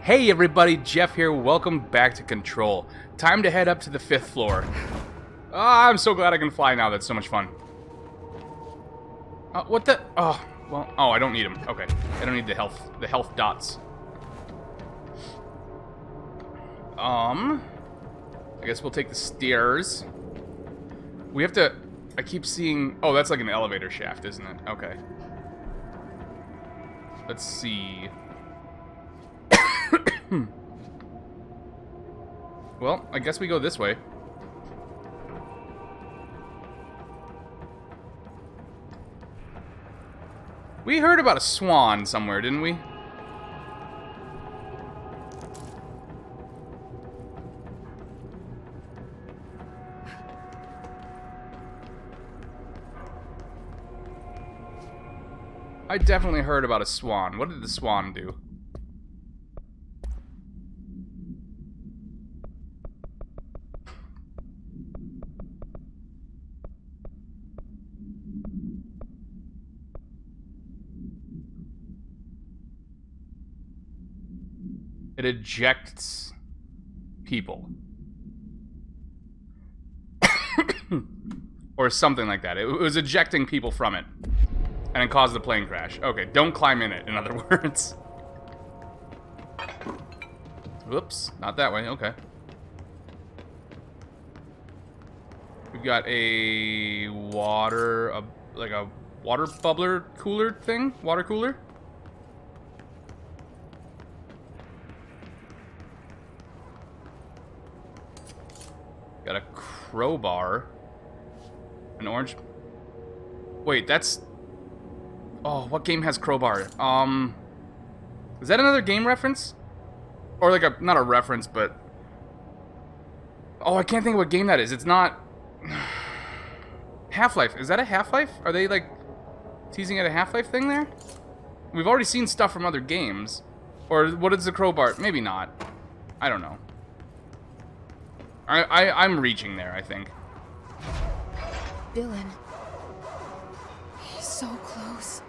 Hey everybody, Jeff here. Welcome back to Control. Time to head up to the 5th floor. I'm so glad I can fly now. That's so much fun. What the? Oh, well. Oh, I don't need them. Okay, I don't need the health dots. I guess we'll take the stairs. We have to. I keep seeing. Oh, that's like an elevator shaft, isn't it? Okay. Let's see. Well, I guess we go this way. We heard about a swan somewhere, didn't we? I definitely heard about a swan. What did the swan do? It ejects people. Or something like that. It was ejecting people from it. And it caused the plane crash. Okay, don't climb in it, in other words. Whoops, not that way, okay. We've got a water, like a water bubbler cooler thing? Water cooler? Got a crowbar. An orange. Wait, that's. Oh, what game has crowbar? Is that another game reference? Or like a, not a reference, but. Oh, I can't think of what game that is. It's not. Half-Life. Is that a Half-Life? Are they like teasing at a Half-Life thing there? We've already seen stuff from other games. Or what is the crowbar? Maybe not. I don't know. I'm reaching there, I think. Dylan. He's so close.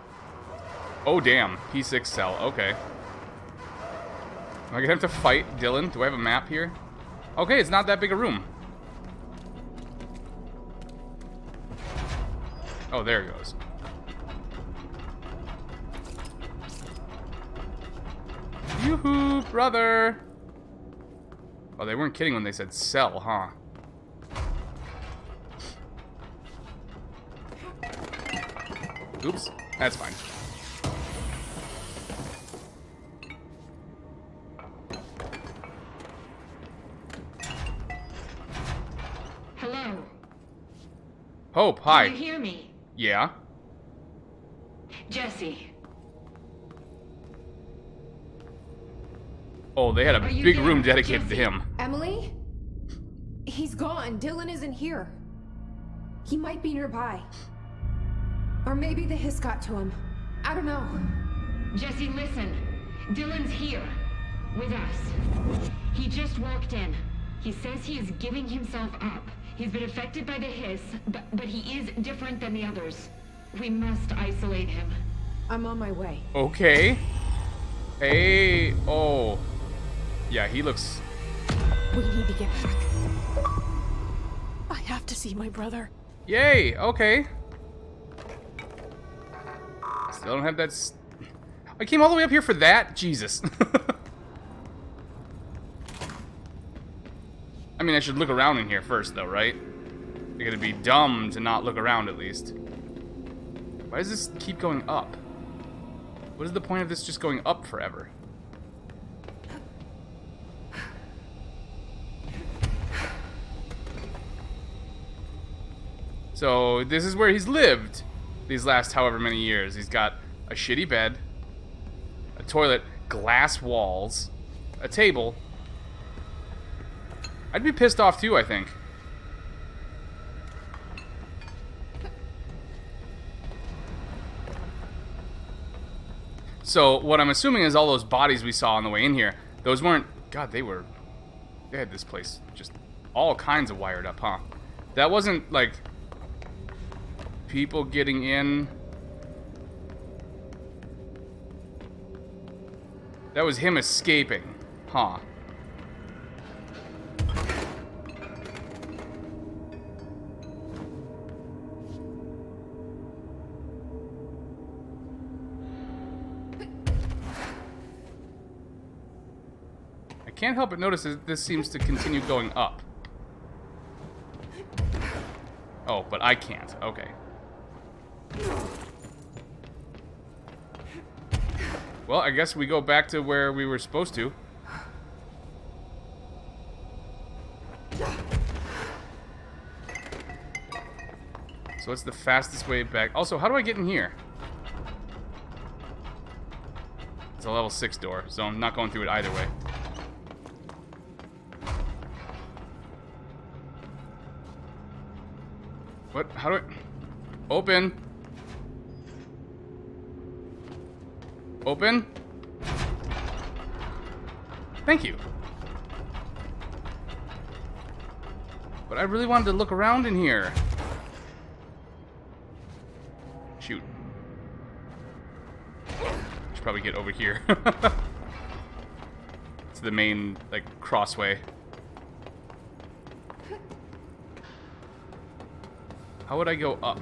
Oh, damn. P6 cell. Okay. Am I gonna have to fight Dylan? Do I have a map here? Okay, it's not that big a room. Oh, there it goes. Yoo-hoo, brother! Oh, they weren't kidding when they said cell, huh? Oops, that's fine. Hello. Hope, hi. Can you hear me? Yeah? Jesse. Oh, they had a big room dedicated to him. Emily? He's gone. Dylan isn't here. He might be nearby. Or maybe the hiss got to him. I don't know. Jesse, listen. Dylan's here. With us. He just walked in. He says he is giving himself up. He's been affected by the hiss, but he is different than the others. We must isolate him. I'm on my way. Okay. Hey, oh. Yeah, he looks... We need to get back. I have to see my brother. Yay, okay. Still don't have that... I came all the way up here for that? Jesus. I mean, I should look around in here first, though, right? You're gonna be dumb to not look around, at least. Why does this keep going up? What is the point of this just going up forever? So, this is where he's lived these last however many years. He's got a shitty bed, a toilet, glass walls, a table. I'd be pissed off too, I think. So, what I'm assuming is all those bodies we saw on the way in here, those weren't... God, they had this place just all kinds of wired up, huh? That wasn't, like... people getting in. That was him escaping. Huh. I can't help but notice that this seems to continue going up. Oh, but I can't. Okay. Well, I guess we go back to where we were supposed to. So what's the fastest way back? Also, how do I get in here? It's a level 6 door, so I'm not going through it either way. What? How do I... Open. Open. Thank you. But I really wanted to look around in here. Shoot. Should probably get over here. It's the main, like, crossway. How would I go up?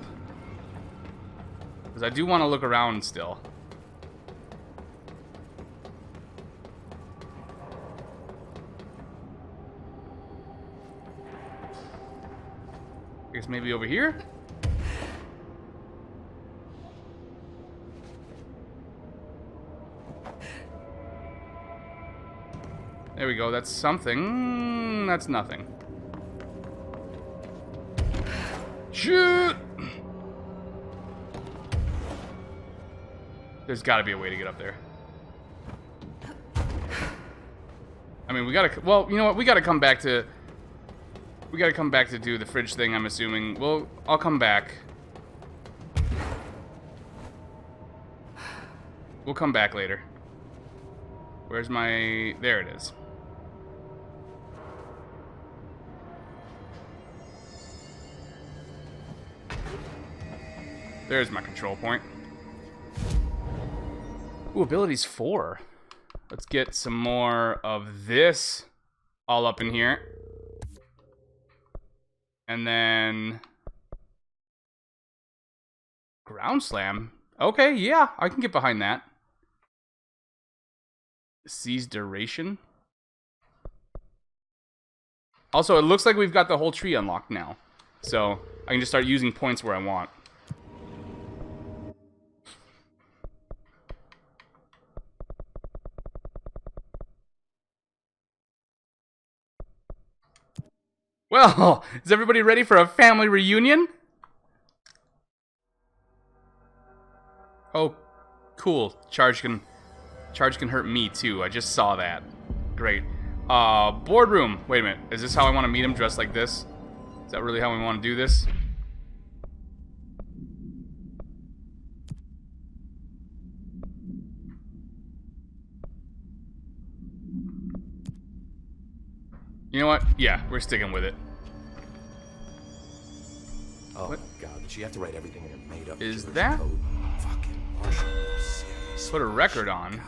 Because I do want to look around still. I guess maybe over here? There we go, that's something. That's nothing. Shoot! There's gotta be a way to get up there. I mean, we gotta... Well, you know what? We gotta come back to... We gotta come back to do the fridge thing, I'm assuming. Well, I'll come back. We'll come back later. Where's my... There it is. There's my control point. Ooh, abilities 4. Let's get some more of this all up in here. And then... Ground Slam. Okay, yeah, I can get behind that. Seize Duration. Also, it looks like we've got the whole tree unlocked now. So, I can just start using points where I want. Well, is everybody ready for a family reunion? Oh, cool. Charge can hurt me too. I just saw that. Great. Boardroom. Wait a minute. Is this how I want to meet him, dressed like this? Is that really how we want to do this? You know what? Yeah, we're sticking with it. Oh What? my god, did she have to write everything in a made up Is Jewish that- code? Fucking Marshall, serious. Put a record on. God.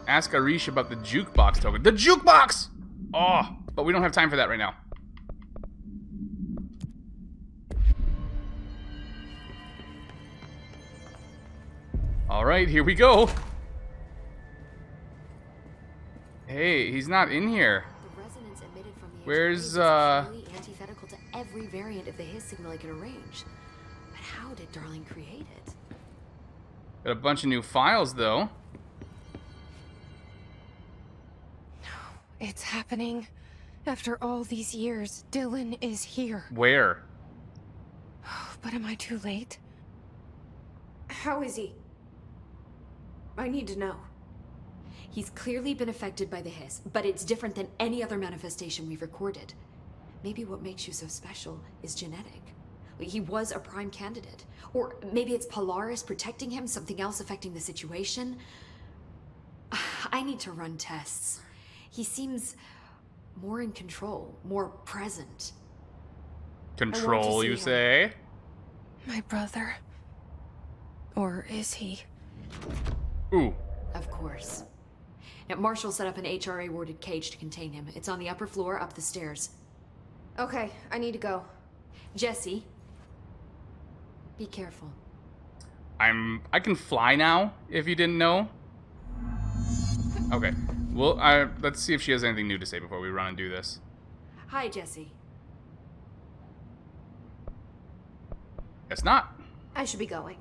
Ask Arish about the jukebox token. The jukebox! Oh, but we don't have time for that right now. Alright, here we go. Hey, he's not in here. The resonance emitted from the Where's, HRV is clearly antithetical to every variant of the His signal I can arrange. But how did Darling create it? Got a bunch of new files, though. It's happening. After all these years, Dylan is here. Where? But am I too late? How is he? I need to know. He's clearly been affected by the Hiss, but it's different than any other manifestation we've recorded. Maybe what makes you so special is genetic. He was a prime candidate. Or maybe it's Polaris protecting him, something else affecting the situation. I need to run tests. He seems more in control, more present. Control, see you him. say? My brother. Or is he? Ooh. Of worse. Now, Marshall set up an HRA-warded cage to contain him. It's on the upper floor, up the stairs. Okay, I need to go. Jesse, be careful. I can fly now, if you didn't know. Okay. Well, let's see if she has anything new to say before we run and do this. Hi, Jesse. Guess not. I should be going.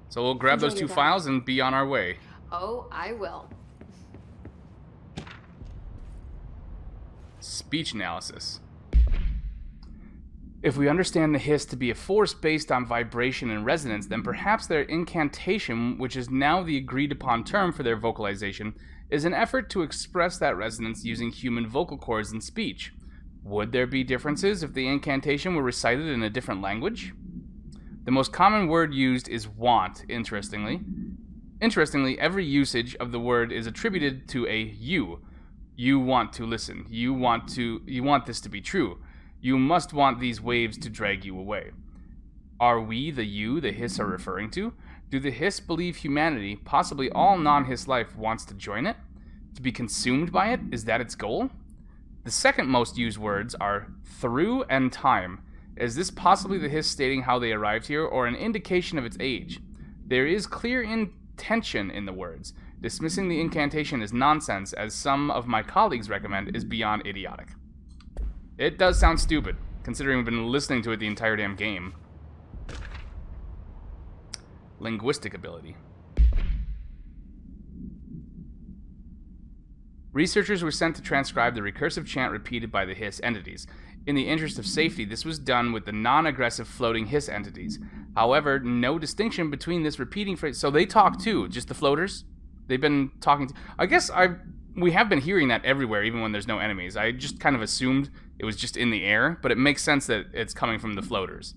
So we'll grab Enjoy those two your day. files and be on our way. Oh, I will. Speech analysis. If we understand the hiss to be a force based on vibration and resonance, then perhaps their incantation, which is now the agreed upon term for their vocalization, is an effort to express that resonance using human vocal cords and speech. Would there be differences if the incantation were recited in a different language? The most common word used is want, interestingly. Interestingly, every usage of the word is attributed to a you. You want to listen. You want this to be true. You must want these waves to drag you away. Are we the you the hiss are referring to? Do the hiss believe humanity, possibly all non-hiss life, wants to join it? To be consumed by it? Is that its goal? The second most used words are through and time. Is this possibly the hiss stating how they arrived here, or an indication of its age? There is clear intention in the words. Dismissing the incantation as nonsense, as some of my colleagues recommend, is beyond idiotic. It does sound stupid, considering we've been listening to it the entire damn game. Linguistic ability. Researchers were sent to transcribe the recursive chant repeated by the hiss entities. In the interest of safety, this was done with the non-aggressive floating hiss entities. However, no distinction between this repeating phrase... So they talk too, just the floaters? They've been talking to... I guess we have been hearing that everywhere, even when there's no enemies. I just kind of assumed it was just in the air, but it makes sense that it's coming from the floaters.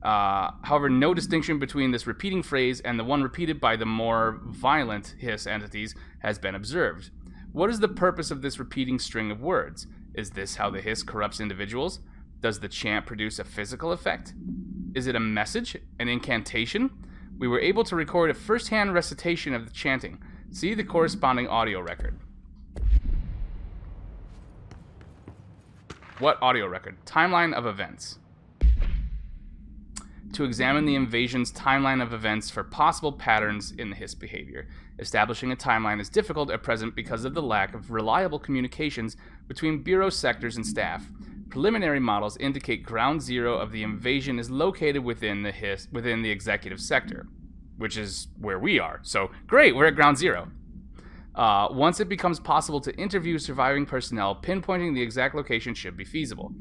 However, no distinction between this repeating phrase and the one repeated by the more violent hiss entities has been observed. What is the purpose of this repeating string of words? Is this how the hiss corrupts individuals? Does the chant produce a physical effect? Is it a message? An incantation? We were able to record a first-hand recitation of the chanting. See the corresponding audio record. What audio record? Timeline of events. To examine the invasion's timeline of events for possible patterns in the hiss behavior. Establishing a timeline is difficult at present because of the lack of reliable communications between Bureau sectors and staff. Preliminary models indicate ground zero of the invasion is located within the executive sector, which is where we are. So, great, we're at ground zero. Once it becomes possible to interview surviving personnel, pinpointing the exact location should be feasible.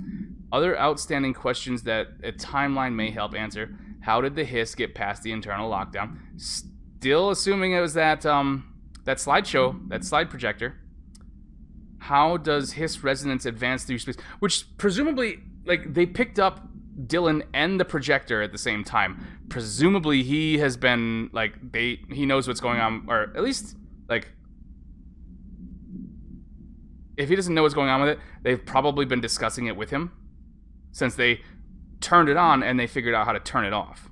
Other outstanding questions that a timeline may help answer: how did the hiss get past the internal lockdown? Still assuming it was that slideshow, that slide projector. How does hiss resonance advance through space? Which presumably, like, they picked up Dylan and the projector at the same time. Presumably he has been, like, he knows what's going on, or at least, like, if he doesn't know what's going on with it, they've probably been discussing it with him since they turned it on and they figured out how to turn it off.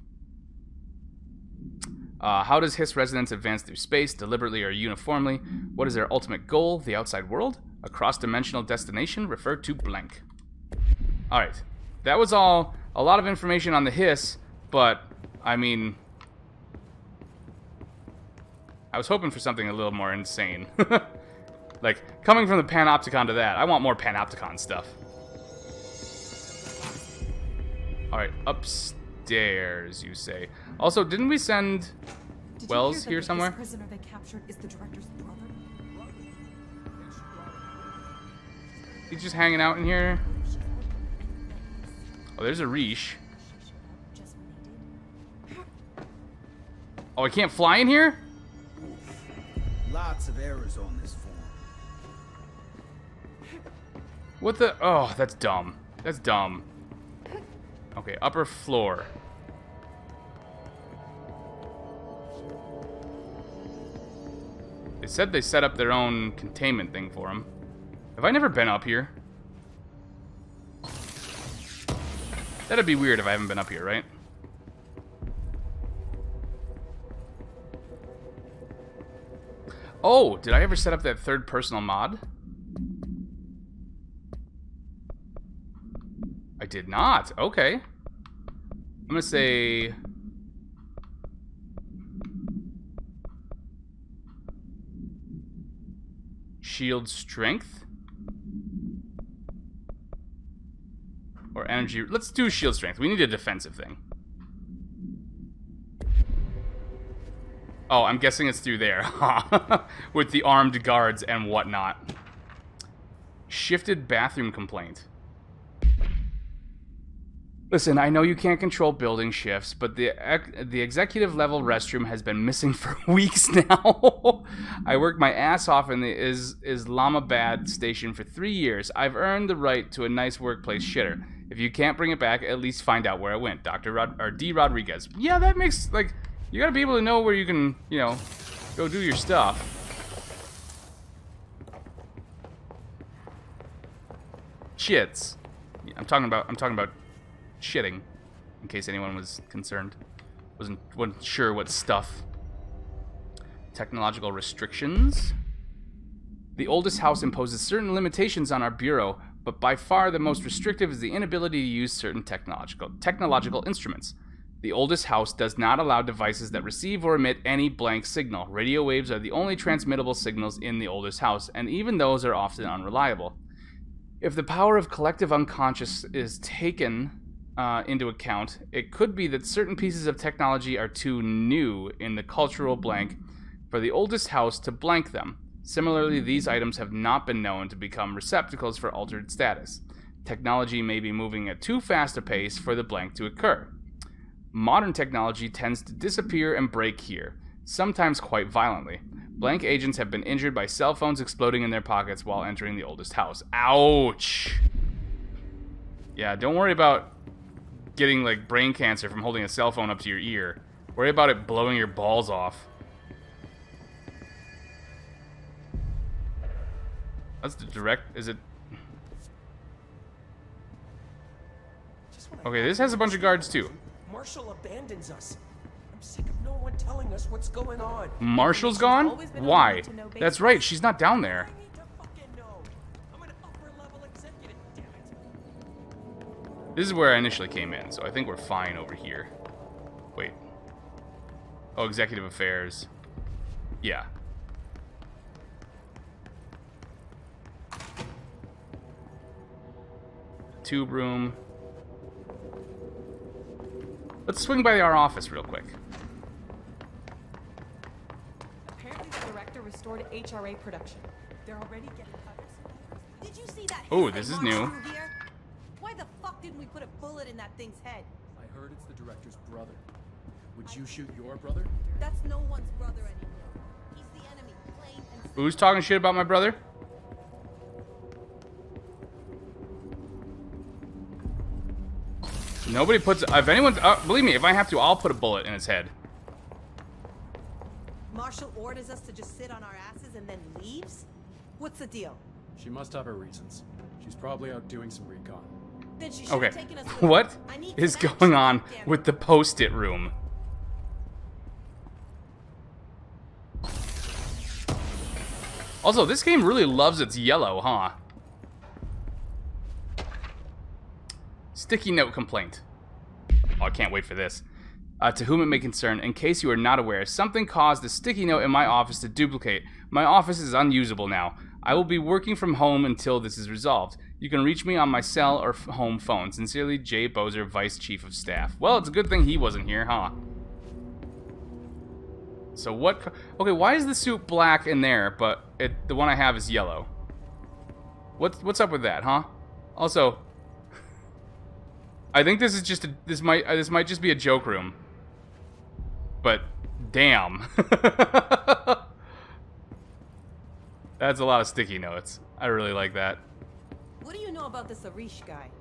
How does hiss resonance advance through space, deliberately or uniformly? What is their ultimate goal? The outside world? A cross-dimensional destination? Refer to blank. Alright. That was a lot of information on the hiss, but, I mean, I was hoping for something a little more insane. Like, coming from the Panopticon to that, I want more Panopticon stuff. Alright, upstairs, you say. Also, didn't we send Wells here somewhere? The prisoner they captured is the director's brother? He's just hanging out in here. Oh, there's a Reesh. Oh, I can't fly in here? Lots of errors on this form. What the? Oh, that's dumb. That's dumb. Okay, upper floor. They said they set up their own containment thing for him. Have I never been up here? That'd be weird if I haven't been up here, right? Oh, did I ever set up that third personal mod? I did not. Okay. I'm gonna say... Shield strength? Or energy... Let's do shield strength. We need a defensive thing. Oh, I'm guessing it's through there. With the armed guards and whatnot. Shifted bathroom complaint. Listen, I know you can't control building shifts, but the executive level restroom has been missing for weeks now. I worked my ass off in the Islamabad station for 3 years. I've earned the right to a nice workplace shitter. If you can't bring it back, at least find out where it went. D. Rodriguez. Yeah, that makes, like, you gotta be able to know where you can, you know, go do your stuff. Shits. Yeah, I'm talking about shitting, in case anyone was concerned. Wasn't sure what stuff. Technological restrictions. The oldest house imposes certain limitations on our bureau, but by far the most restrictive is the inability to use certain technological instruments. The oldest house does not allow devices that receive or emit any blank signal. Radio waves are the only transmittable signals in the oldest house, and even those are often unreliable. If the power of collective unconscious is taken into account, it could be that certain pieces of technology are too new in the cultural blank for the oldest house to blank them. Similarly, these items have not been known to become receptacles for altered status. Technology may be moving at too fast a pace for the blank to occur. Modern technology tends to disappear and break here, sometimes quite violently. Blank agents have been injured by cell phones exploding in their pockets while entering the oldest house. Ouch! Yeah, don't worry about getting, like, brain cancer from holding a cell phone up to your ear. Worry about it blowing your balls off. That's the direct... Is it... Okay, this has a bunch of guards, too. Marshall abandons us. I'm sick of no one telling us what's going on. Marshall's gone? Why? That's right, she's not down there. I need to fucking know. I'm an upper-level executive, damn it. This is where I initially came in, so I think we're fine over here. Wait. Oh, executive affairs. Yeah. Tube room. Let's swing by our office real quick. Apparently the director restored HRA production. They're already getting cutters. Did you see that? Oh, hiss this they is launched new. through here? Why the fuck didn't we put a bullet in that thing's head? I heard it's the director's brother. Would you shoot your brother? That's no one's brother anymore. He's the enemy, plain and simple. Who's talking shit about my brother? Nobody puts... If anyone... believe me, if I have to, I'll put a bullet in his head. Marshall orders us to just sit on our asses and then leaves? What's the deal? She must have her reasons. She's probably out doing some recon. Then she should Okay. have taken us with her. What I need is some going action, on goddammit. with the post-it room? Also, this game really loves its yellow, huh? Sticky note complaint. Oh, I can't wait for this. To whom it may concern, in case you are not aware, something caused a sticky note in my office to duplicate. My office is unusable now. I will be working from home until this is resolved. You can reach me on my cell or home phone. Sincerely, Jay Bozer, Vice Chief of Staff. Well, it's a good thing he wasn't here, huh? So what... Okay, why is the suit black in there, but the one I have is yellow? What's up with that, huh? Also... I think this is just a... This might just be a joke room. But, damn. That's a lot of sticky notes. I really like that. What do you know about this Arish guy?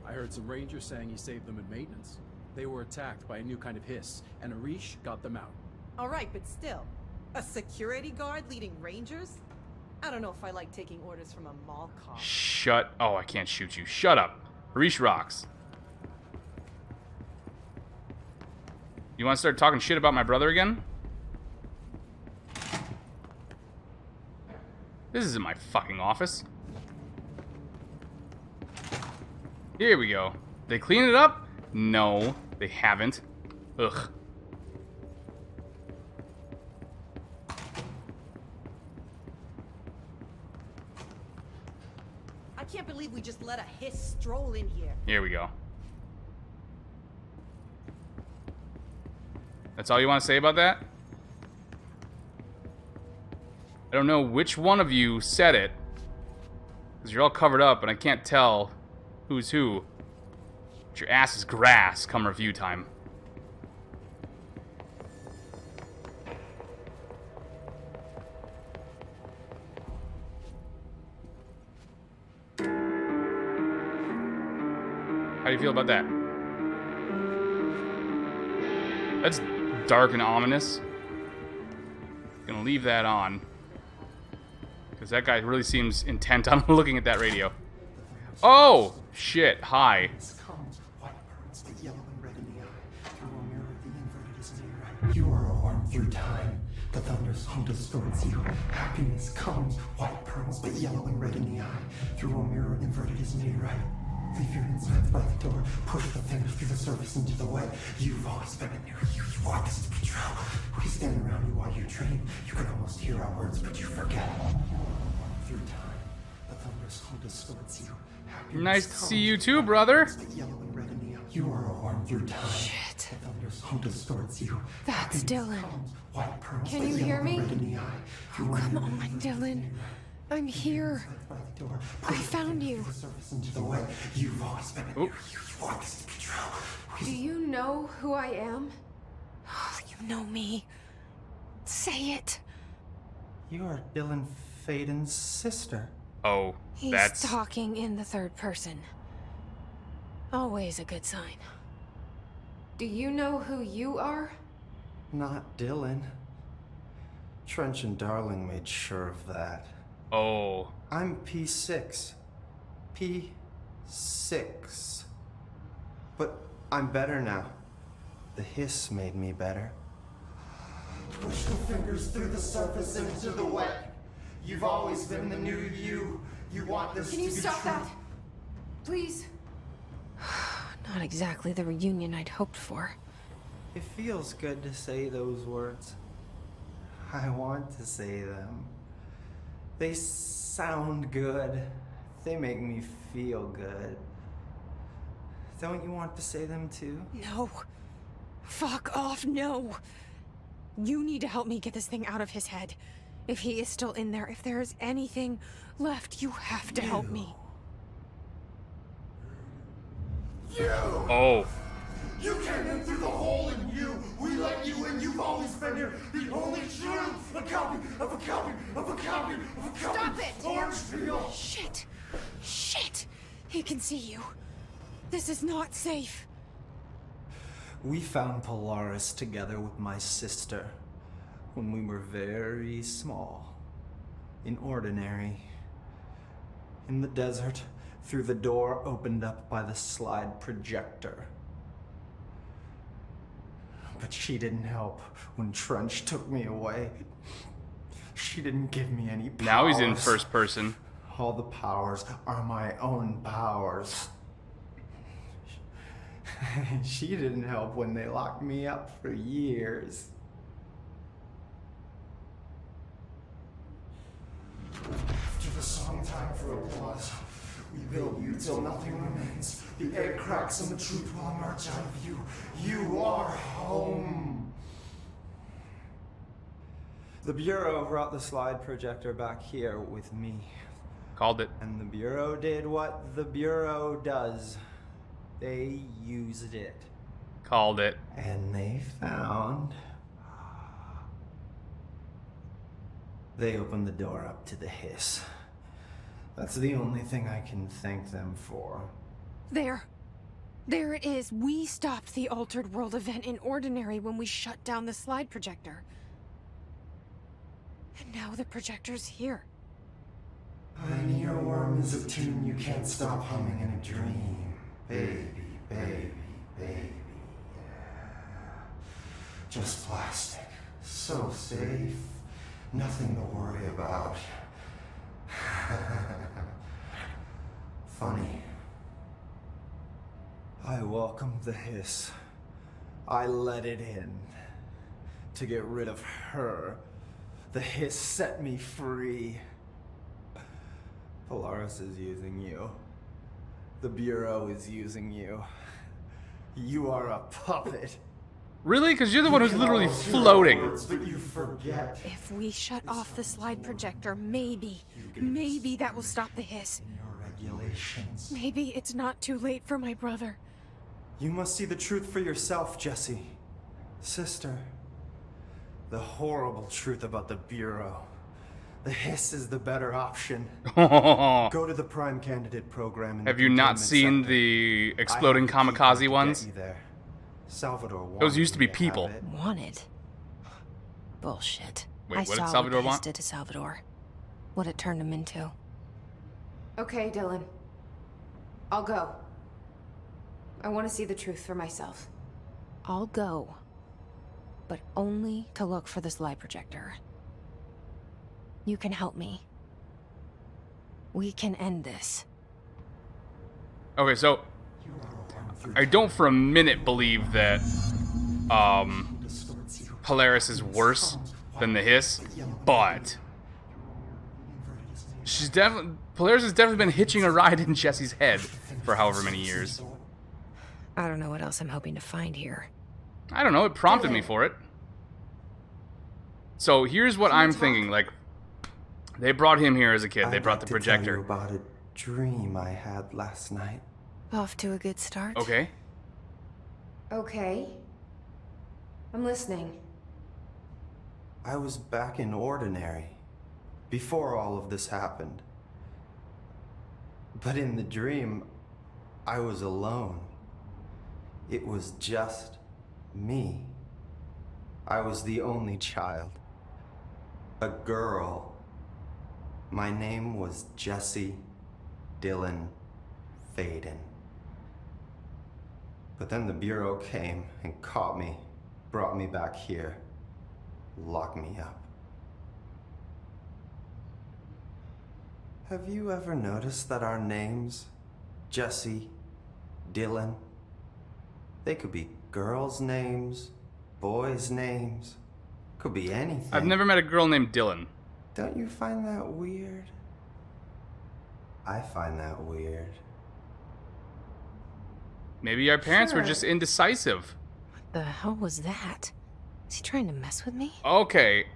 I heard some rangers saying he saved them in maintenance. They were attacked by a new kind of hiss, and Arish got them out. Alright, but still. A security guard leading rangers? I don't know if I like taking orders from a mall cop. Shut... Oh, I can't shoot you. Shut up. Harish rocks. You want to start talking shit about my brother again? This isn't my fucking office. Here we go. They clean it up? No, they haven't. Ugh. I can't believe we just let a hiss stroll in here. Here we go. That's all you want to say about that? I don't know which one of you said it, because you're all covered up and I can't tell who's who. But your ass is grass come review time. How do you feel about that? That's dark and ominous. Gonna leave that on. Because that guy really seems intent on looking at that radio. Oh! Shit, hi. You are a worm through time. The thunder's home distorts you. Happiness comes, white pearls, but yellow and red in the eye. Through a mirror inverted is made right. Leave your insides by the door. Push the fingers through the surface into the wet. You've always been a near you. You want this to be true. We stand around you while you dream. You can almost hear our words, but you forget. Through time, the thunder's home distorts you. Happiness Nice to comes, see you too, brother. but yellow and red in the eye. You are a worm through time. Shit. The thunder's home distorts you. That's Happiness Dylan. comes, white pearls, Can but you yellow hear and me? red in the eye. Oh, come on, Dylan. I'm here. I found you. You've always been Oop. you want this to be true. Do you know who I am? You know me. Say it. You are Dylan Faden's sister. Oh, He's that's... talking in the third person. Always a good sign. Do you know who you are? Not Dylan. Trench and Darling made sure of that. Oh. I'm P6. P6. But I'm better now. The hiss made me better. Push the fingers through the surface into the wet. You've always been the new you. You want this Can to you be stop true. that? Please? Not exactly the reunion I'd hoped for. It feels good to say those words. I want to say them. They sound good. They make me feel good. Don't you want to say them too? No. Fuck off, no. You need to help me get this thing out of his head. If he is still in there, if there is anything left, you have to help me. Oh. You came in through the hole in you. We let you in. You've always been here. The only truth. A copy of a copy of a copy of a copy. Stop it! Orange peel. Shit. Shit. He can see you. This is not safe. We found Polaris together with my sister when we were very small, in Ordinary, in the desert, through the door opened up by the slide projector. But she didn't help when Trench took me away. She didn't give me any powers. Now he's in first person. All the powers are my own powers. She didn't help when they locked me up for years. After the song time for applause, we build you till nothing remains. The egg cracks and the truth will emerge out of you. You are home. The Bureau brought the slide projector back here with me. Called it. And the Bureau did what the Bureau does. They used it. Called it. And they found... They opened the door up to the hiss. That's the only thing I can thank them for. There. There it is. We stopped the Altered World event in Ordinary when we shut down the slide projector. And now the projector's here. An earworm is a tune you can't stop humming in a dream. Baby, baby, baby, yeah. Just plastic. So safe. Nothing to worry about. Funny. I welcomed the hiss. I let it in. To get rid of her. The hiss set me free. Polaris is using you. The Bureau is using you. You are a puppet. Really? Because you're the one who's literally You know floating. words, but you forget. If we shut off the slide projector, maybe that will stop the hiss. In your regulations. Maybe it's not too late for my brother. You must see the truth for yourself, Jesse. Sister. The horrible truth about the Bureau. The hiss is the better option. Go to the Prime Candidate program. In Have the you not containment seen sector. the I exploding have the key kamikaze to ones? get you there. Salvador Those used wanted to be me have people. it. Wanted? Bullshit. Wait, I what did saw Salvador what the hiss want? did to Salvador. What it turned him into. Okay, Dylan. I'll go. I want to see the truth for myself. I'll go. But only to look for this light projector. You can help me. We can end this. Okay, so I don't for a minute believe that Polaris is worse than the hiss, but Polaris has definitely been hitching a ride in Jesse's head for however many years. I don't know what else I'm hoping to find here. I don't know, it prompted me for it. So here's what I'm thinking, like, they brought him here as a kid, they I'd brought like the to tell you projector. about a dream I had last night. Off to a good start. Okay. Okay. I'm listening. I was back in Ordinary, before all of this happened. But in the dream, I was alone. It was just me. I was the only child. A girl. My name was Jesse Dylan Faden. But then the Bureau came and caught me, brought me back here, locked me up. Have you ever noticed that our names, Jesse, Dylan, they could be girls' names, boys' names, could be anything. I've never met a girl named Dylan. Don't you find that weird? I find that weird. Maybe our parents were Sure. just indecisive. The hell was that? Is he trying to mess with me? Okay.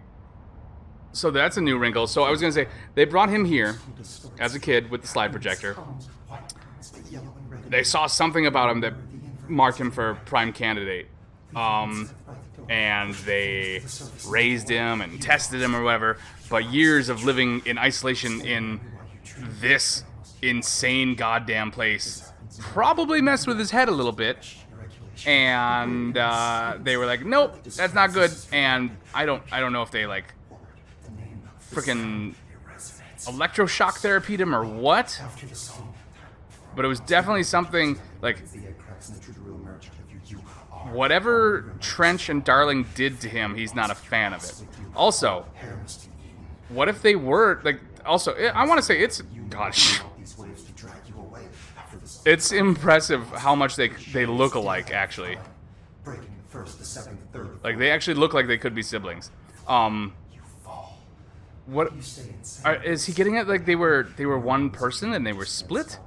So that's a new wrinkle. So I was gonna say, they brought him here as a kid with the slide projector. They saw something about him that marked him for prime candidate. And they raised him and tested him or whatever. But years of living in isolation in this insane goddamn place probably messed with his head a little bit. And they were like, nope, that's not good. And I don't know if they like freaking electroshock therapied him or what. But it was definitely something like whatever Trench and Darling did to him, he's not a fan of it. Also, what if they were like? Also, I want to say it's gosh, it's impressive how much they look alike. Actually, like they actually look like they could be siblings. What is he getting at? Like they were one person and they were split?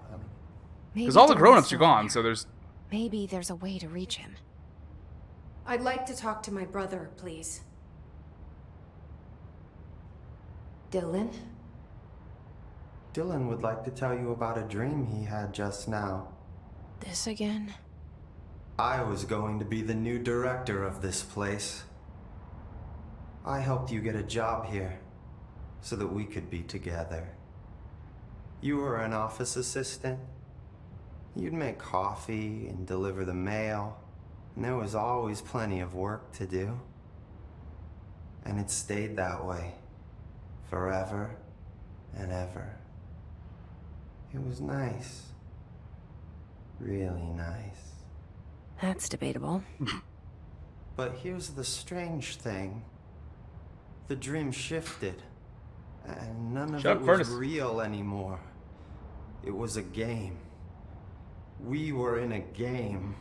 Because all the grown-ups are gone, so there's. Maybe there's a way to reach him. I'd like to talk to my brother, please. Dylan? Dylan would like to tell you about a dream he had just now. This again? I was going to be the new director of this place. I helped you get a job here, so that we could be together. You were an office assistant. You'd make coffee and deliver the mail, and there was always plenty of work to do. And it stayed that way, forever and ever. It was nice. Really nice. That's debatable. But here's the strange thing. The dream shifted, And none of Shut it up, was Furnace. real anymore. It was a game. We were in a game.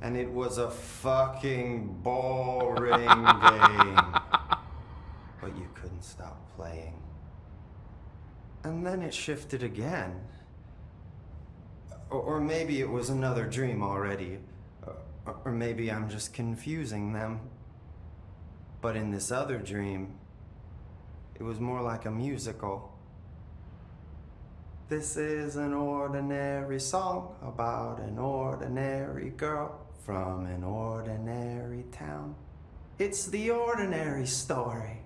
And it was a fucking boring game. But you couldn't stop playing. And then it shifted again. Or maybe it was another dream already. Or maybe I'm just confusing them. But in this other dream, it was more like a musical. This is an ordinary song about an ordinary girl from an ordinary town. It's the ordinary story.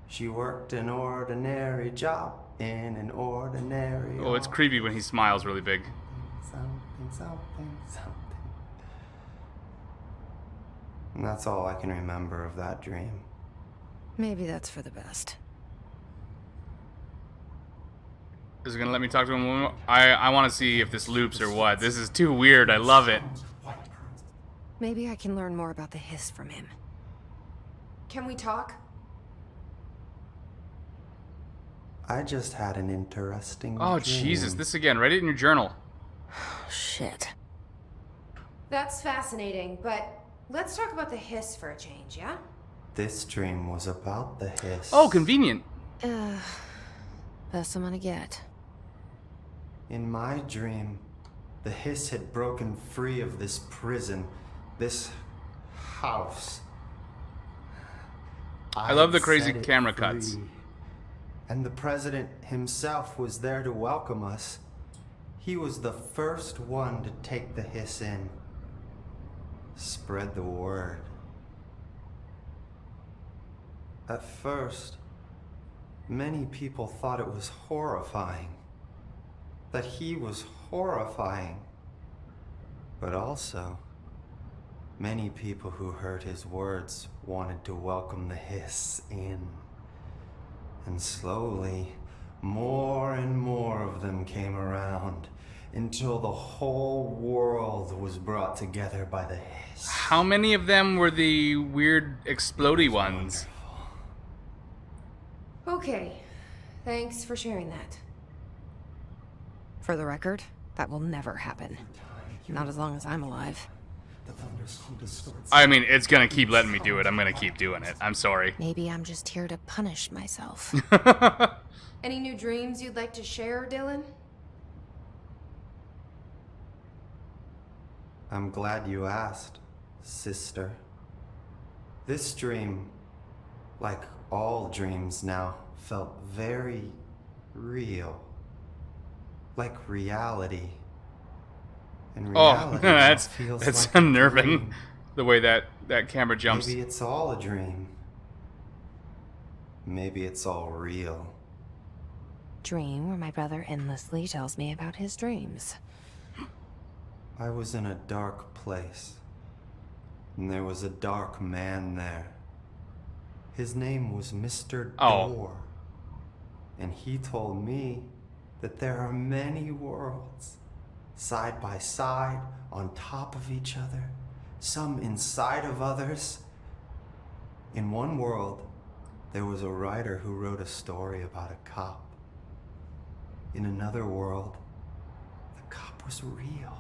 She worked an ordinary job in an ordinary... Oh, it's creepy when he smiles really big. Something. And that's all I can remember of that dream. Maybe that's for the best. Is it gonna let me talk to him? I want to see if this loops or what. This is too weird. I love it. Maybe I can learn more about the hiss from him. Can we talk? I just had an interesting Oh, dream. Jesus. This again. Write it in your journal. Shit. That's fascinating, but let's talk about the hiss for a change, yeah? This dream was about the hiss. Oh, convenient. Best I'm gonna get. In my dream, the hiss had broken free of this prison, this house. I love the had crazy set it camera cuts. free. And the president himself was there to welcome us. He was the first one to take the hiss in. Spread the word. At first, many people thought it was horrifying. That he was horrifying. But also, many people who heard his words wanted to welcome the hiss in. And slowly, more and more of them came around until the whole world was brought together by the hiss. How many of them were the weird explodey ones? Okay. Thanks for sharing that. For the record, that will never happen. Not as long as I'm alive. The thunderstorm distorts. I mean, it's gonna keep letting me do it. I'm gonna keep doing it. I'm sorry. Maybe I'm just here to punish myself. Any new dreams you'd like to share, Dylan? I'm glad you asked, sister. This dream, like all dreams now, felt very real. Like reality. And reality Oh, that's feels like a unnerving. dream. The way that camera jumps. Maybe it's all a dream. Maybe it's all real. Dream where my brother endlessly tells me about his dreams. I was in a dark place, and there was a dark man there. His name was Mr. Oh. Door, and he told me that there are many worlds, side by side, on top of each other, some inside of others. In one world, there was a writer who wrote a story about a cop. In another world, the cop was real.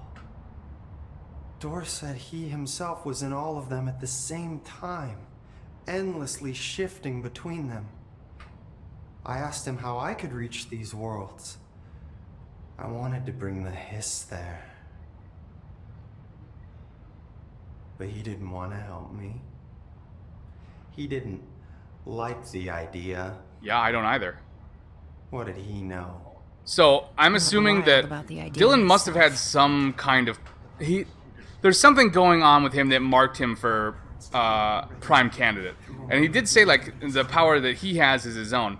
Door said he himself was in all of them at the same time, endlessly shifting between them. I asked him how I could reach these worlds. I wanted to bring the hiss there. But he didn't want to help me. He didn't like the idea. Yeah, I don't either. What did he know? So I'm assuming wild that about the idea Dylan must have itself. had some kind of there's something going on with him that marked him for prime candidate, and he did say like the power that he has is his own.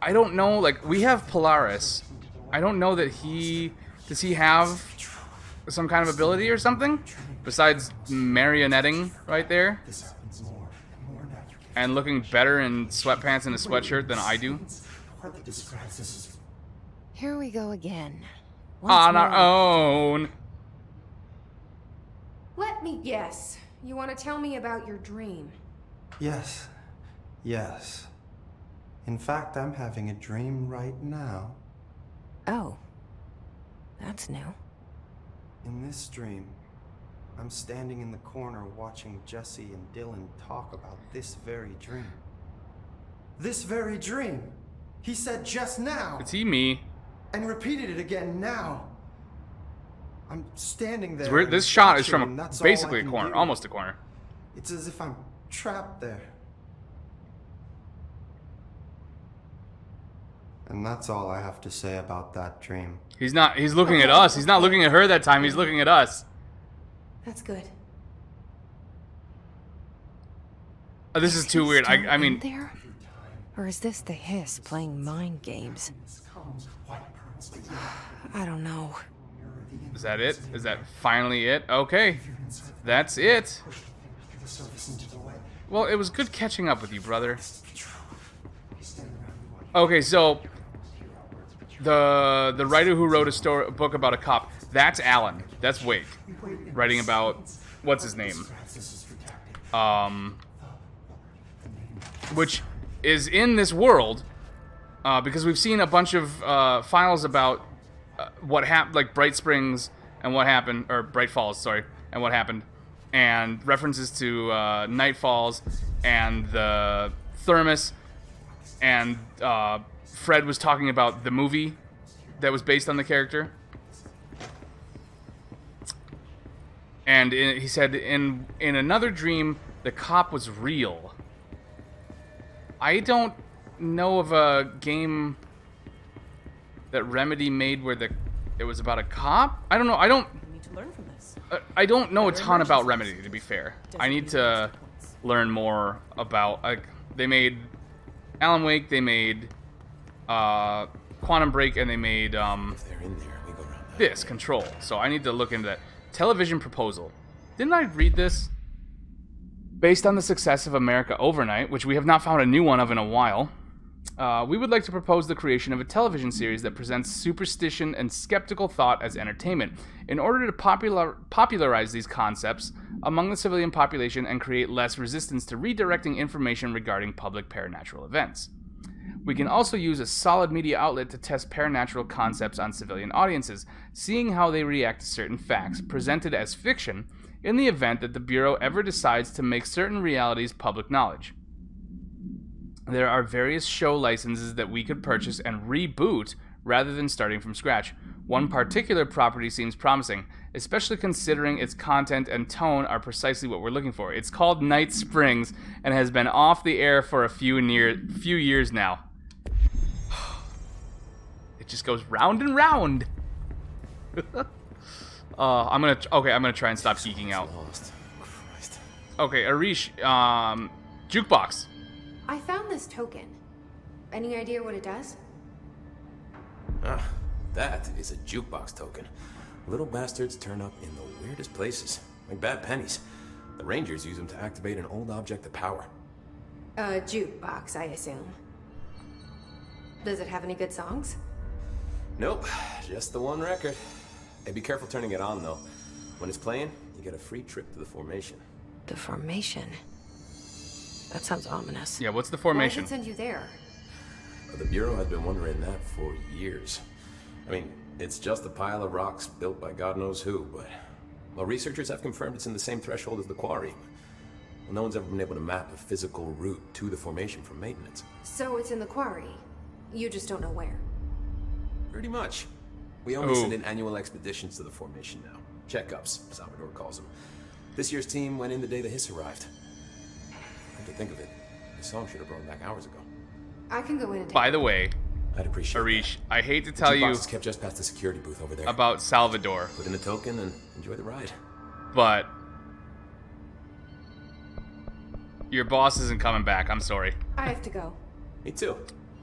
I don't know. Like we have Polaris. I don't know that does he have some kind of ability or something besides marionetting right there This happens more and more now. and looking better in sweatpants and a sweatshirt than I do. Hardly describes this as Here we go again. Once On our more. own. Let me guess. You want to tell me about your dream? Yes. In fact, I'm having a dream right now. Oh. That's new. In this dream, I'm standing in the corner watching Jesse and Dylan talk about this very dream. This very dream! He said just now! It's he, me. And repeated it again now. I'm standing there. It's weird. and This shot is watching, from and that's all basically I a can corner, do. almost a corner. It's as if I'm trapped there. And that's all I have to say about that dream. He's looking at us. He's not looking at her that time. He's looking at us. That's good. Oh, this is too weird. I mean, There? Or is this the hiss playing mind games? I don't know. is that it? Is that finally it? Okay. That's it. Well, it was good catching up with you, brother. Okay, so the writer who wrote a book about a cop, that's Alan. That's Wake. Writing about what's his name? Which is in this world because we've seen a bunch of files about what happened, like Bright Springs and what happened, or Bright Falls, sorry, and what happened, and references to Night Falls and the thermos, and Fred was talking about the movie that was based on the character. And he said in another dream, the cop was real. I don't know of a game that Remedy made where it was about a cop. I don't know. You need to learn from this. I don't know a ton about Remedy, to be fair. I need to learn more about, like, they made Alan Wake, they made Quantum Break, and they made this, Control. So I need to look into that. Television proposal. Didn't I read this? Based on the success of America Overnight, which we have not found a new one of in a while, we would like to propose the creation of a television series that presents superstition and skeptical thought as entertainment, in order to popularize these concepts among the civilian population and create less resistance to redirecting information regarding public paranatural events. We can also use a solid media outlet to test paranatural concepts on civilian audiences, seeing how they react to certain facts presented as fiction in the event that the Bureau ever decides to make certain realities public knowledge. There are various show licenses that we could purchase and reboot rather than starting from scratch. One particular property seems promising, especially considering its content and tone are precisely what we're looking for. It's called Night Springs and has been off the air for a few years now. It just goes round and round. I'm gonna try and stop geeking out. Okay, Arish, jukebox. I found this token. Any idea what it does? Ah, that is a jukebox token. Little bastards turn up in the weirdest places, like bad pennies. The Rangers use them to activate an old object of power. A jukebox, I assume. Does it have any good songs? Nope, just the one record. Hey, be careful turning it on, though. When it's playing, you get a free trip to the formation. The formation? That sounds ominous. Yeah, what's the Why formation? does it send you there? The Bureau has been wondering that for years. I mean, it's just a pile of rocks built by God knows who, but... Well, researchers have confirmed it's in the same threshold as the quarry. Well, no one's ever been able to map a physical route to the formation from maintenance. So it's in the quarry. You just don't know where. Pretty much. We only send in annual expeditions to the formation now. Checkups, Salvador calls them. This year's team went in the day the hiss arrived. Come to think of it, the song should have brought back hours ago. I can go in and take By the way, I'd appreciate Arish, that. I hate to tell you Jukebox is kept just past the security booth over there. about Salvador, Put in a token and enjoy the ride. but your boss isn't coming back. I'm sorry. I have to go. Me too.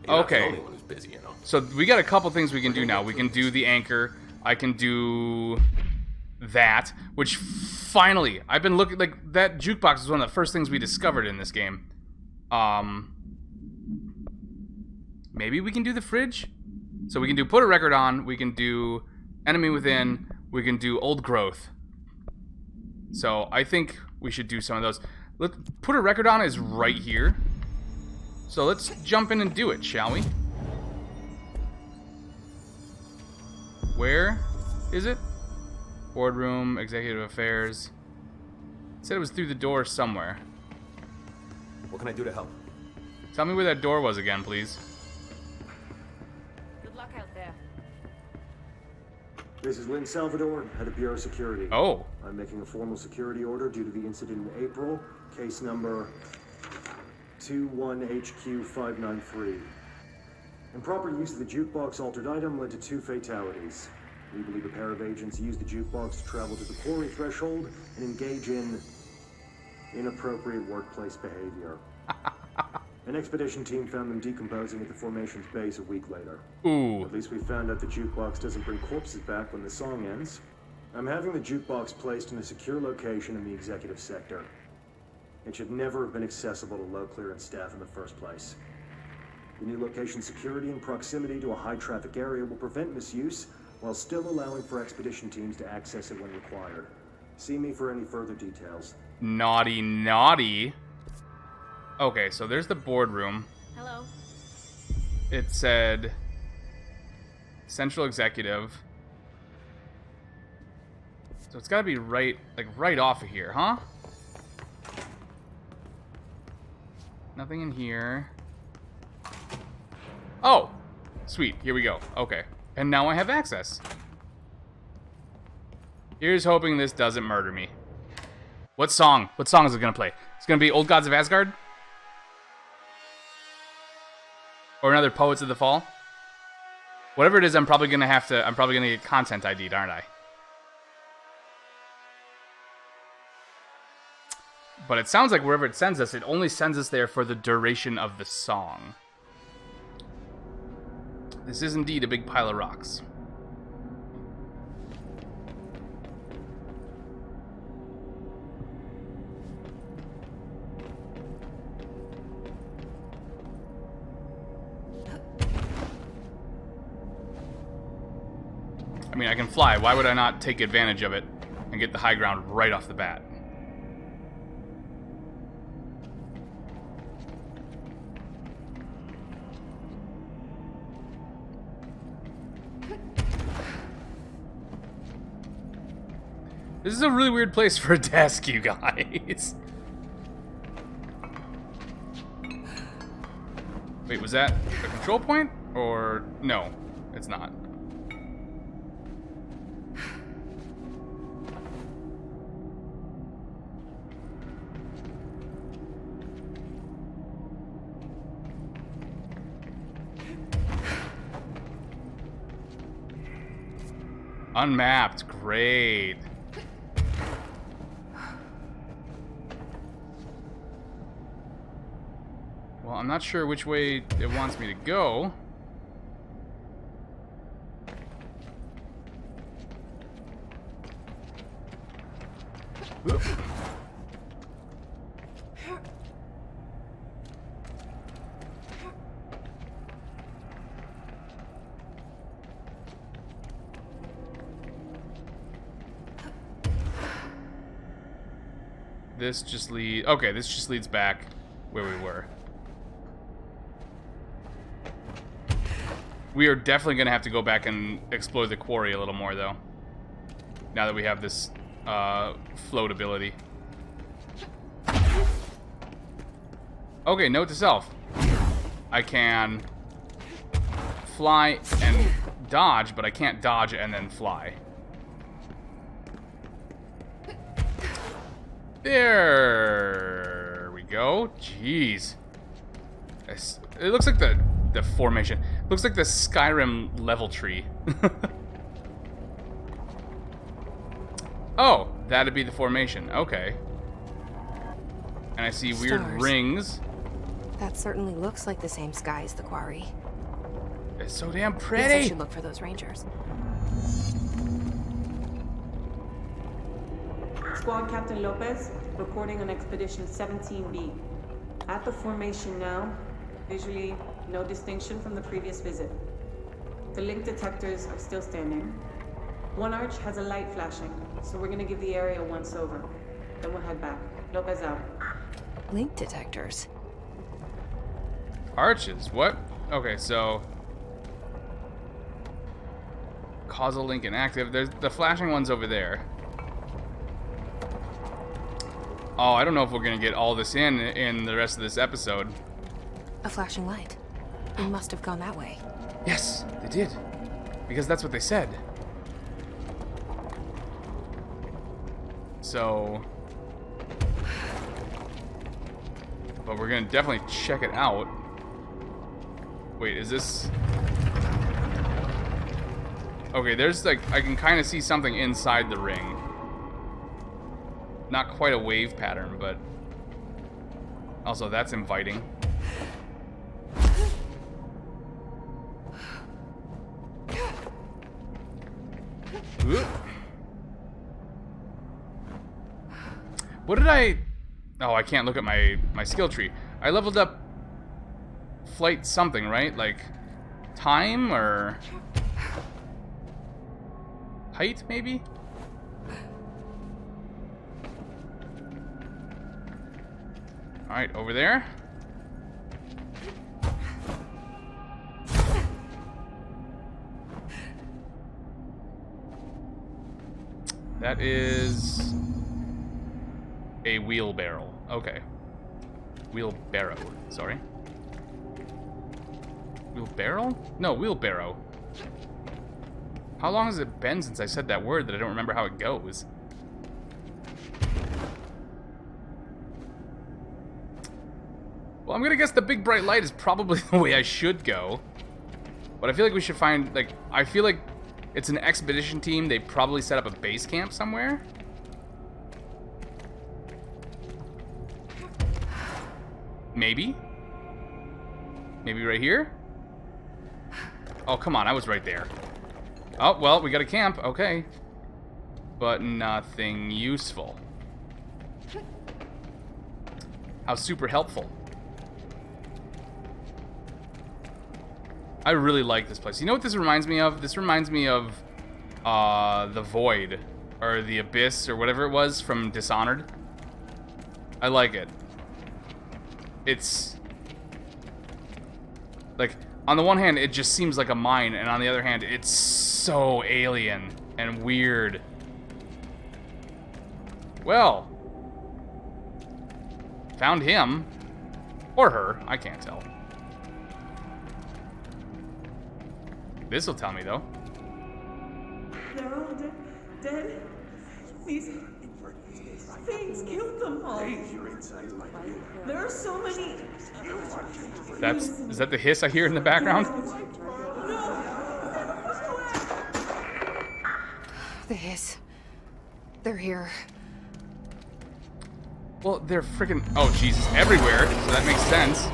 You're not the Okay. only one who's busy, you know. So we got a couple things we can do now. We can do the anchor. I can do that, which finally, I've been looking, like, that jukebox is one of the first things we discovered in this game. Maybe we can do the fridge? So we can do put a record on, we can do enemy within, we can do old growth. So I think we should do some of those. Put a record on is right here. So let's jump in and do it, shall we? Where is it? Boardroom, executive affairs. It said it was through the door somewhere. What can I do to help? Tell me where that door was again, please. Good luck out there. This is Lynn Salvador, head of Bureau Security. Oh. I'm making a formal security order due to the incident in April, case number 21HQ593. Improper use of the jukebox altered item led to 2 fatalities. We believe a pair of agents used the jukebox to travel to the quarry threshold and engage in inappropriate workplace behavior. An expedition team found them decomposing at the formation's base a week later. Ooh. At least we found out the jukebox doesn't bring corpses back when the song ends. I'm having the jukebox placed in a secure location in the executive sector. It should never have been accessible to low clearance staff in the first place. The new location's security and proximity to a high traffic area will prevent misuse while still allowing for expedition teams to access it when required. See me for any further details. Naughty, naughty. Okay, so there's the boardroom. Hello. It said Central Executive. So it's gotta be right off of here, huh? Nothing in here. Oh! Sweet, here we go. Okay. And now I have access. Here's hoping this doesn't murder me. What song? What song is it gonna play? It's gonna be Old Gods of Asgard? Or another Poets of the Fall? Whatever it is, I'm probably gonna get content ID'd, aren't I? But it sounds like wherever it sends us, it only sends us there for the duration of the song. This is indeed a big pile of rocks. I mean, I can fly. Why would I not take advantage of it and get the high ground right off the bat? This is a really weird place for a desk, you guys. Wait, was that a control point? Or no, it's not. Unmapped, great. Well, I'm not sure which way it wants me to go. Oop. This just leads... Okay, this just leads back where we were. We are definitely going to have to go back and explore the quarry a little more, though. Now that we have this float ability. Okay, note to self. I can fly and dodge, but I can't dodge and then fly. There we go. Jeez. It looks like the formation. Looks like the Skyrim level tree. Oh, that'd be the formation. Okay. And I see weird Stars. rings. That certainly looks like the same sky as the quarry. It's so damn Guess I pretty. should look for those rangers. Squad Captain Lopez, reporting on Expedition 17B. At the formation now, visually no distinction from the previous visit. The link detectors are still standing. One arch has a light flashing, so we're gonna give the area a once over. Then we'll head back. Lopez out. Link detectors. Arches, what? Okay, so... Causal link inactive. There's the flashing one's over there. Oh, I don't know if we're gonna get all this in the rest of this episode. A flashing light. They must have gone that way. Yes, they did. Because that's what they said. So... But we're gonna definitely check it out. Wait, is this... Okay, there's like... I can kind of see something inside the ring. Not quite a wave pattern, but... Also, that's inviting. Oop. What did I... Oh, I can't look at my skill tree. I leveled up flight something, right? Like time or height, maybe? Alright, over there. That is a wheelbarrow. Okay. Wheelbarrow, sorry. Wheelbarrow? No, wheelbarrow. How long has it been since I said that word that I don't remember how it goes? Well, I'm gonna guess the big bright light is probably the way I should go. But I feel like we should find, like, I feel like it's an expedition team. They probably set up a base camp somewhere. Maybe? Maybe right here? Oh, come on, I was right there. Oh, well, we got a camp, okay. But nothing useful. How super helpful. I really like this place. You know what this reminds me of? This reminds me of the Void, or the Abyss, or whatever it was from Dishonored. I like it. It's like, on the one hand, it just seems like a mine, and on the other hand, it's so alien and weird. Well, found him. Or her, I can't tell. This'll tell me, though. They're all dead. These things killed them all. There are so many. Is that the hiss I hear in the background? The hiss. They're here. Well, they're freaking... Oh, Jesus, everywhere, so that makes sense.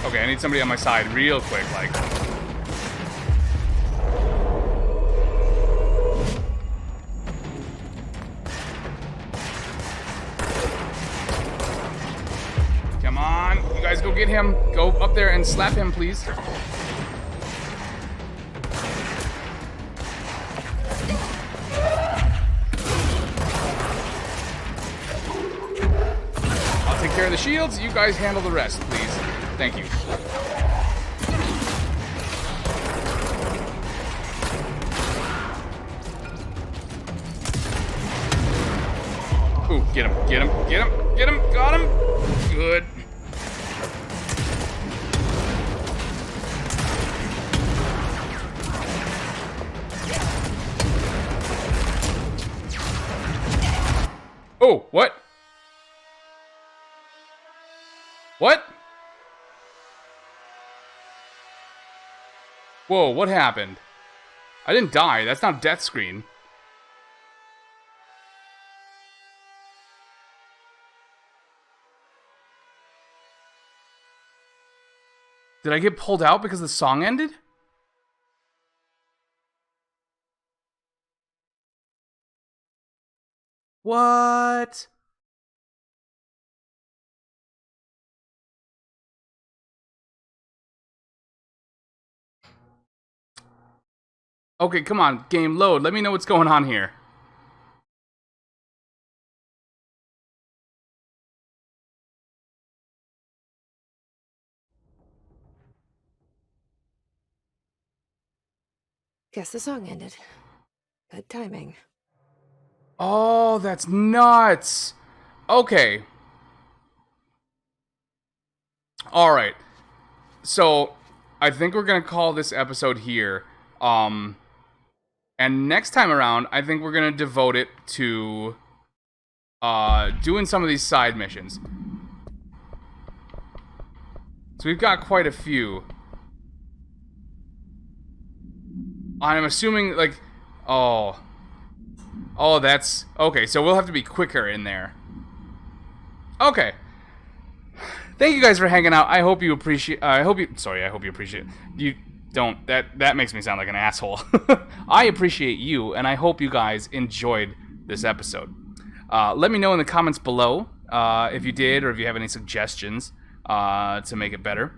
Okay, I need somebody on my side real quick, like... Come on, you guys go get him. Go up there and slap him, please. I'll take care of the shields. You guys handle the rest, please. Thank you. Ooh, get him, get him, get him, get him, got him. Good. Oh, what? What? Whoa, what happened? I didn't die. That's not death screen. Did I get pulled out because the song ended? What? Okay, come on, game load. Let me know what's going on here. Guess the song ended. Good timing. Oh, that's nuts. Okay. All right. So, I think we're going to call this episode here. And next time around, I think we're going to devote it to doing some of these side missions. So we've got quite a few. I'm assuming, like, oh, that's okay. So we'll have to be quicker in there. Okay. Thank you guys for hanging out. I hope you appreciate. I hope you appreciate. You don't. That makes me sound like an asshole. I appreciate you, and I hope you guys enjoyed this episode. Let me know in the comments below if you did, or if you have any suggestions to make it better.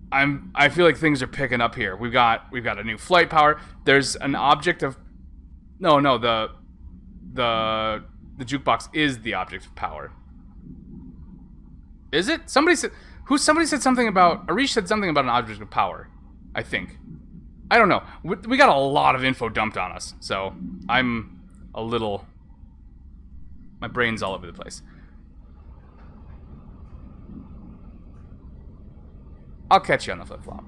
I feel like things are picking up here. We've got a new flight power. There's an object of no the jukebox is the object of power. Is it? Somebody said something about Arish said something about an object of power. I think. I don't know. We got a lot of info dumped on us, so I'm a little. My brain's all over the place. I'll catch you on the flip-flop.